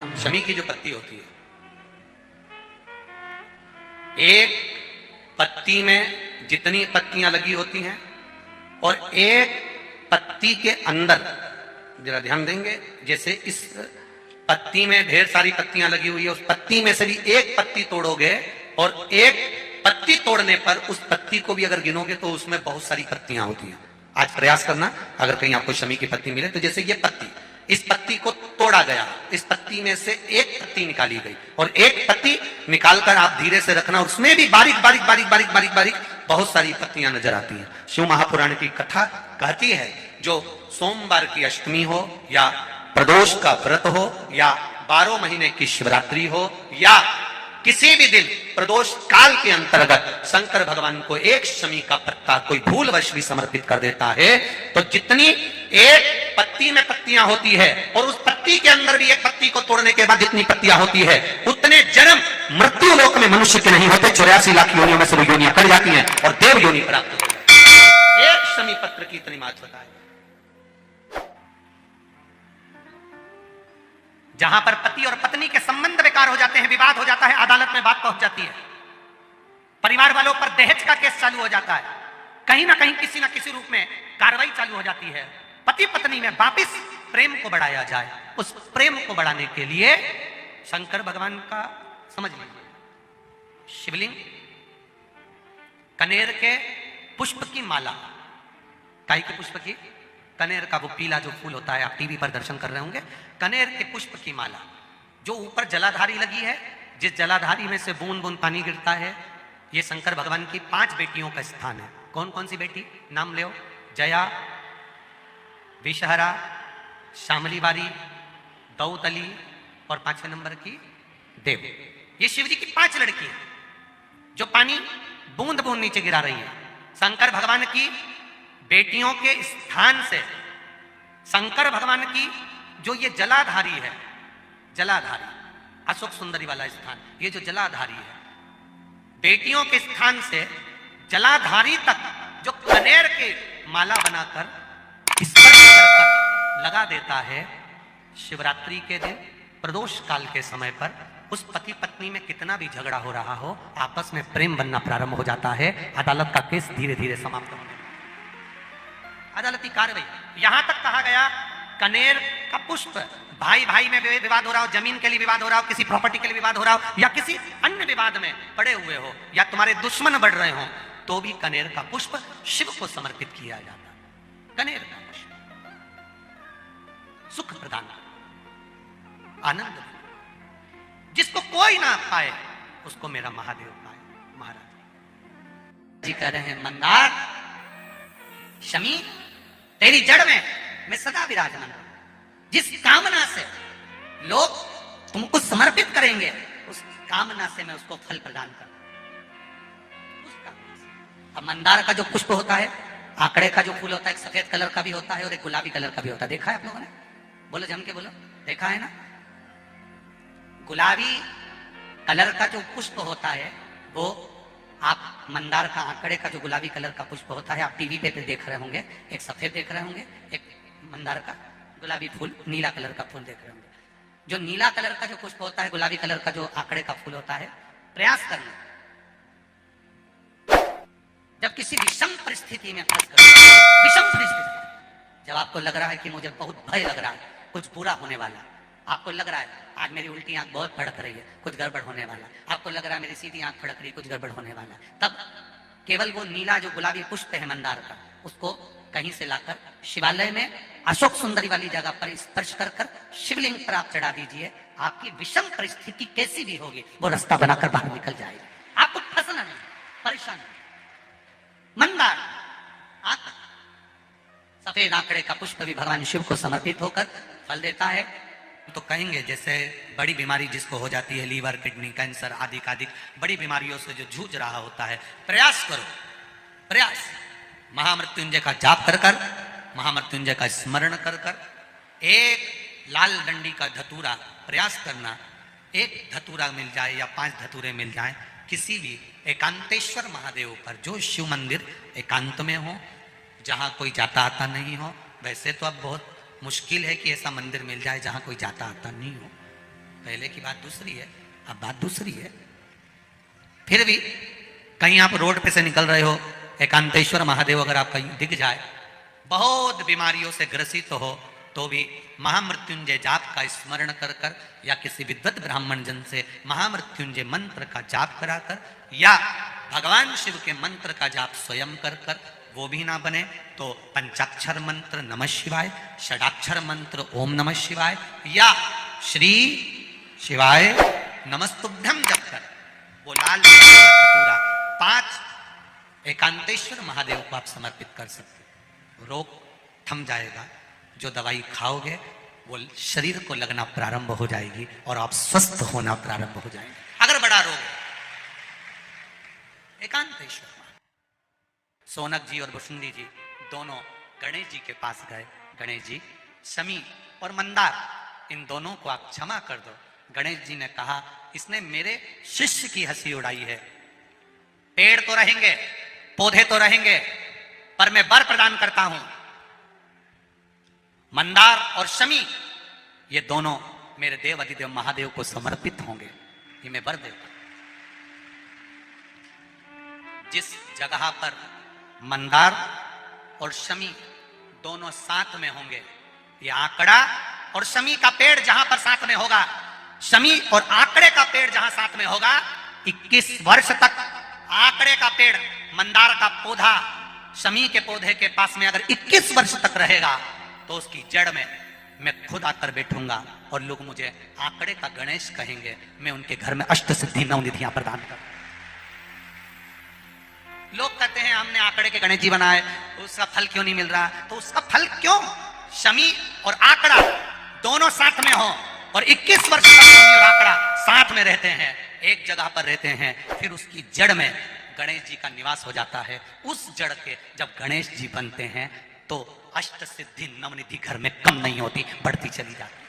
शमी की जो पत्ती होती है, एक पत्ती में जितनी पत्तियां लगी होती हैं और एक पत्ती के अंदर, जरा ध्यान देंगे, जैसे इस पत्ती में ढेर सारी पत्तियां लगी हुई है, उस पत्ती में से भी एक पत्ती तोड़ोगे और एक पत्ती तोड़ने पर उस पत्ती को भी अगर गिनोगे तो उसमें बहुत सारी पत्तियां होती हैं। आज प्रयास करना, अगर कहीं आपको शमी की पत्ती मिले तो जैसे ये पत्ती, इस पत्ती को तोड़ा गया, इस पत्ती में से एक पत्ती निकाली गई और एक पत्ती निकालकर आप धीरे से रखना, उसमें भी बारीक बारीक बारीक बारीक बारीक बारीक बहुत सारी पत्तियां नजर आती हैं। शिव महापुराण की कथा कहती है, जो सोमवार की अष्टमी हो या प्रदोष का व्रत हो या 12 महीने की शिवरात्रि हो या किसी भी दिन प्रदोष काल के अंतर्गत शंकर भगवान को एक शमी का पत्ता कोई भूलवश भी समर्पित कर देता है तो जितनी एक पत्ती में पत्तियां होती है और उस पत्ती के अंदर भी एक पत्ती को तोड़ने के बाद जितनी पत्तियां होती है उतने जन्म मृत्यु लोक में मनुष्य के नहीं होते। 84 लाख योनियों में से वो योनियां कट जाती हैं और देव योनि प्राप्त हो जाती है। एक शमी पत्र की इतनी महत्वता है। जहां पर पति और पत्नी के संबंध बेकार हो जाते हैं, विवाद हो जाता है, अदालत में बात पहुंच जाती है, परिवार वालों पर दहेज का केस चालू हो जाता है, कहीं ना कहीं किसी ना किसी रूप में कार्रवाई चालू हो जाती है, पति पत्नी में वापिस प्रेम को बढ़ाया जाए, उस प्रेम को बढ़ाने के लिए शंकर भगवान का समझ लीजिए शिवलिंग, कनेर के पुष्प की माला, काई के पुष्प की, कनेर का वो पीला जो फूल होता है, आप टीवी पर दर्शन कर रहे होंगे, कनेर के पुष्प की माला जो ऊपर जलाधारी लगी है, जिस जलाधारी में से बूंद बूंद पानी गिरता है, ये शंकर भगवान की 5 बेटियों का स्थान है। कौन कौन सी बेटी, नाम लो, जया, विषहरा, शामली बारी, दौतली और 5वें नंबर की देव। ये शिव जी की 5 लड़की है जो पानी बूंद बूंद नीचे गिरा रही है। शंकर भगवान की बेटियों के स्थान से शंकर भगवान की जो ये जलाधारी है, जलाधारी अशोक सुंदरी वाला स्थान, ये जो जलाधारी है, बेटियों के स्थान से जलाधारी तक जो कनेर के माला बनाकर स्पर्श कर लगा देता है, शिवरात्रि के दिन प्रदोष काल के समय पर उस पति पत्नी में कितना भी झगड़ा हो रहा हो, आपस में प्रेम बनना प्रारंभ हो जाता है। अदालत का केस धीरे धीरे समाप्त होने, अदालती कार्रवाई। यहां तक कहा गया कनेर का पुष्प, भाई भाई में विवाद हो रहा हो, जमीन के लिए विवाद हो रहा हो, किसी प्रॉपर्टी के लिए विवाद हो रहा हो या किसी अन्य विवाद में पड़े हुए हो या तुम्हारे दुश्मन बढ़ रहे हो, तो भी कनेर का पुष्प शिव को समर्पित किया जाता। कनेर का पुष्प सुख प्रदान, आनंद, जिसको कोई ना पाए उसको मेरा महादेव पाए। महाराज जी कह रहे हैं, मंदार शमी तेरी जड़ में मैं सदा विराजमान हूं, जिस कामना से लोग तुमको समर्पित करेंगे उस कामना से मैं उसको फल प्रदान करूं। अब मंदार का जो पुष्प होता है, आंकड़े का जो फूल होता है, एक सफेद कलर का भी होता है और एक गुलाबी कलर का भी होता है। देखा है आप लोगों ने? बोलो जम के बोलो, देखा है ना? गुलाबी कलर का जो पुष्प होता है वो आप मंदार का, आंकड़े का जो गुलाबी कलर का पुष्प होता है, आप टीवी पे देख रहे होंगे, एक सफेद देख रहे होंगे, एक मंदार का गुलाबी फूल, नीला कलर का फूल देख रहे होंगे। जो नीला कलर का जो पुष्प होता है, गुलाबी कलर का जो आंकड़े का फूल होता है, प्रयास करना जब किसी विषम परिस्थिति में फंस कर, विषम परिस्थिति, जब आपको लग रहा है कि मुझे बहुत भय लग रहा है, कुछ बुरा होने वाला, आपको लग रहा है आज मेरी उल्टी आंख बहुत फड़क रही है, कुछ गड़बड़ होने वाला, आपको लग रहा है मेरी सीधी आंख फड़क रही है, कुछ गड़बड़ होने वाला, तब केवल वो नीला जो गुलाबी पुष्प है मंदार का, उसको कहीं से लाकर शिवालय में अशोक सुंदरी वाली जगह पर स्पर्श कर कर शिवलिंग पर आप चढ़ा दीजिए। आपकी विषम परिस्थिति कैसी भी होगी वो रास्ता बनाकर बाहर निकल जाएगी, आपको फंसना नहीं, परेशान नहीं। मंदार आंकड़ा, सफेद आंकड़े का पुष्प भी भगवान शिव को समर्पित होकर फल देता है। तो कहेंगे जैसे बड़ी बीमारी जिसको हो जाती है, लीवर, किडनी, कैंसर आदि आदि बड़ी बीमारियों से जो जूझ रहा होता है, प्रयास करो, प्रयास महामृत्युंजय का जाप कर कर, महामृत्युंजय का स्मरण कर कर, एक लाल डंडी का धतूरा प्रयास करना, एक धतूरा मिल जाए या 5 धतूरे मिल जाए किसी भी एकांतेश्वर महादेव पर, जो शिव मंदिर एकांत में हो, जहां कोई जाता आता नहीं हो। वैसे तो अब बहुत मुश्किल है कि ऐसा मंदिर मिल जाए जहां कोई जाता आता नहीं हो, पहले की बात दूसरी है, अब बात दूसरी है। फिर भी कहीं आप रोड पे से निकल रहे हो, एकांतेश्वर महादेव अगर आपका दिख जाए, बहुत बीमारियों से ग्रसित हो, तो भी महामृत्युंजय जाप का स्मरण कर कर या किसी विद्वत ब्राह्मण जन से महामृत्युंजय मंत्र का जाप कराकर या भगवान शिव के मंत्र का जाप स्वयं कर कर, वो भी ना बने तो पंचाक्षर मंत्र नमः शिवाय, षडाक्षर मंत्र ओम नमः शिवाय या श्री शिवाय नमस्तुभ्यम जप कर वो लाल धतूरा 5 एकांतेश्वर महादेव को आप समर्पित कर सकते हो। रोग थम जाएगा, जो दवाई खाओगे वो शरीर को लगना प्रारंभ हो जाएगी और आप स्वस्थ होना प्रारंभ हो जाएंगे। अगर बड़ा रोग है, एकांतेश्वर सोनक जी और वसुंधी जी दोनों गणेश जी के पास गए। गणेश जी, शमी और मंदार, इन दोनों को आप क्षमा कर दो। गणेश जी ने कहा, इसने मेरे शिष्य की हंसी उड़ाई है। पेड़ तो रहेंगे, पौधे तो रहेंगे, पर मैं वर प्रदान करता हूं। मंदार और शमी, ये दोनों मेरे देव अधिदेव महादेव को समर्पित होंगे, ये मैं वर देता। जिस जगह पर मंदार और शमी दोनों साथ में होंगे, ये आंकड़ा और शमी का पेड़ जहां पर साथ में होगा, शमी और आंकड़े का पेड़ जहां साथ में होगा, 21 वर्ष तक आंकड़े का पेड़, मंदार का पौधा शमी के पौधे के पास में अगर 21 वर्ष तक रहेगा, तो उसकी जड़ में मैं खुद आकर बैठूंगा और लोग मुझे आंकड़े का गणेश कहेंगे। मैं उनके घर में अष्ट सिद्धि 9 निधियां प्रदान कर। लोग कहते हैं हमने आंकड़े के गणेश जी बनाए, उसका फल क्यों नहीं मिल रहा? तो उसका फल क्यों? शमी और आंकड़ा दोनों साथ में हो और 21 वर्ष तक शमी और आंकड़ा साथ में रहते हैं, एक जगह पर रहते हैं, फिर उसकी जड़ में गणेश जी का निवास हो जाता है। उस जड़ के जब गणेश जी बनते हैं तो अष्ट सिद्धि 9 निधि घर में कम नहीं होती, बढ़ती चली जाती।